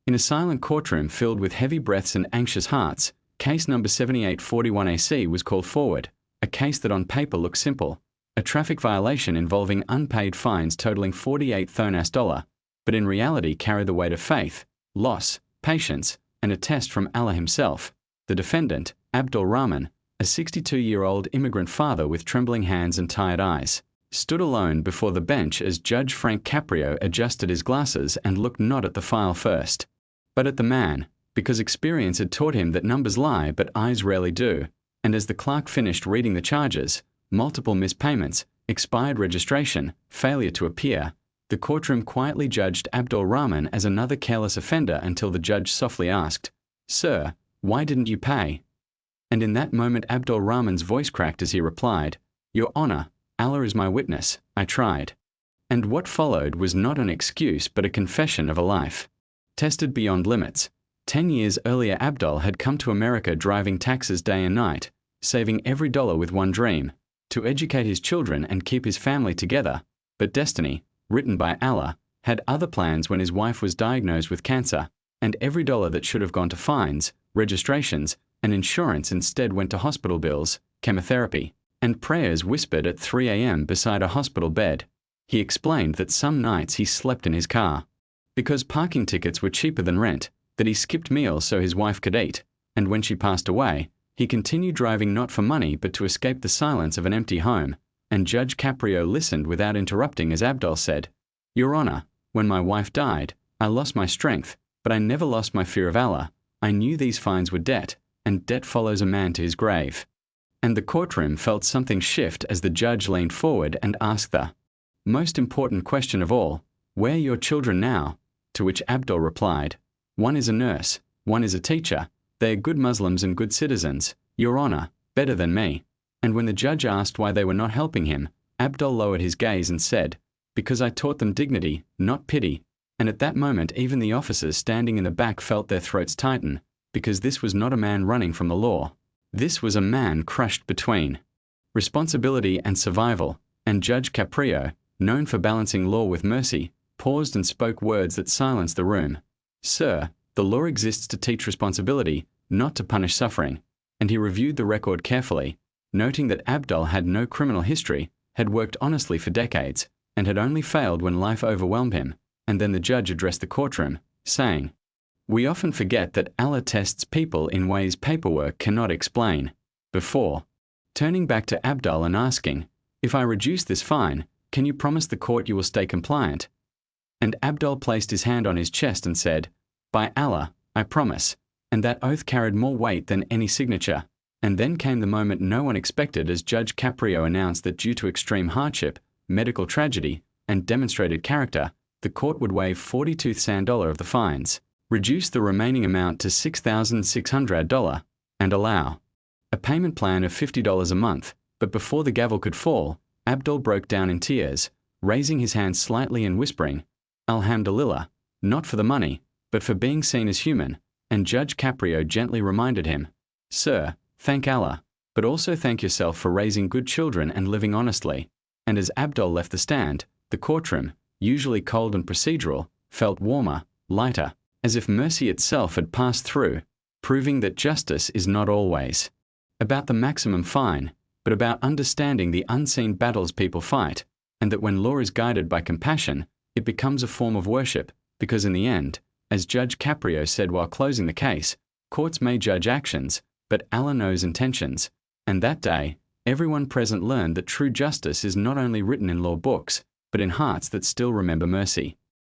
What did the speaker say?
In a silent courtroom filled with heavy breaths and anxious hearts, case number 7841 AC was called forward, a case that on paper looked simple, a traffic violation involving unpaid fines totaling $48,000, but in reality carried the weight of faith, loss, patience, and a test from Allah himself. The defendant, Abdul Rahman, a 62-year-old immigrant father with trembling hands and tired eyes, stood alone before the bench as Judge Frank Caprio adjusted his glasses and looked not at the file first, but at the man, because experience had taught him that numbers lie but eyes rarely do, and as the clerk finished reading the charges, multiple mispayments, expired registration, failure to appear, the courtroom quietly judged Abdul Rahman as another careless offender until the judge softly asked, "Sir, why didn't you pay?" And in that moment Abdul Rahman's voice cracked as he replied, "Your Honor, Allah is my witness, I tried." And what followed was not an excuse but a confession of a life tested beyond limits. 10 years earlier Abdul had come to America driving taxis day and night, saving every dollar with one dream, to educate his children and keep his family together, but destiny, written by Allah, had other plans when his wife was diagnosed with cancer, and every dollar that should have gone to fines, registrations, and insurance instead went to hospital bills, chemotherapy, and prayers whispered at 3 a.m. beside a hospital bed. He explained that some nights he slept in his car, because parking tickets were cheaper than rent, that he skipped meals so his wife could eat, and when she passed away, he continued driving not for money but to escape the silence of an empty home, and Judge Caprio listened without interrupting as Abdul said, "Your Honor, when my wife died, I lost my strength, but I never lost my fear of Allah. I knew these fines were debt, and debt follows a man to his grave." And the courtroom felt something shift as the judge leaned forward and asked the most important question of all, "Where are your children now?" To which Abdul replied, "One is a nurse, one is a teacher. They are good Muslims and good citizens, Your Honor, better than me." And when the judge asked why they were not helping him, Abdul lowered his gaze and said, "Because I taught them dignity, not pity." And at that moment even the officers standing in the back felt their throats tighten, because this was not a man running from the law. This was a man crushed between responsibility and survival, and Judge Caprio, known for balancing law with mercy, paused and spoke words that silenced the room. "Sir, the law exists to teach responsibility, not to punish suffering." And he reviewed the record carefully, noting that Abdul had no criminal history, had worked honestly for decades, and had only failed when life overwhelmed him. And then the judge addressed the courtroom, saying, "We often forget that Allah tests people in ways paperwork cannot explain." Before turning back to Abdul and asking, "If I reduce this fine, can you promise the court you will stay compliant?" And Abdul placed his hand on his chest and said, "By Allah, I promise." And that oath carried more weight than any signature. And then came the moment no one expected as Judge Caprio announced that due to extreme hardship, medical tragedy, and demonstrated character, the court would waive $42,000 of the fines, reduce the remaining amount to $6,600, and allow a payment plan of $50 a month. But before the gavel could fall, Abdul broke down in tears, raising his hand slightly and whispering, "Alhamdulillah, not for the money, but for being seen as human." And Judge Caprio gently reminded him, "Sir, thank Allah, but also thank yourself for raising good children and living honestly." And as Abdul left the stand, the courtroom, usually cold and procedural, felt warmer, lighter, as if mercy itself had passed through, proving that justice is not always about the maximum fine, but about understanding the unseen battles people fight, and that when law is guided by compassion, it becomes a form of worship, because in the end, as Judge Caprio said while closing the case, courts may judge actions, but Allah knows intentions. And that day, everyone present learned that true justice is not only written in law books, but in hearts that still remember mercy.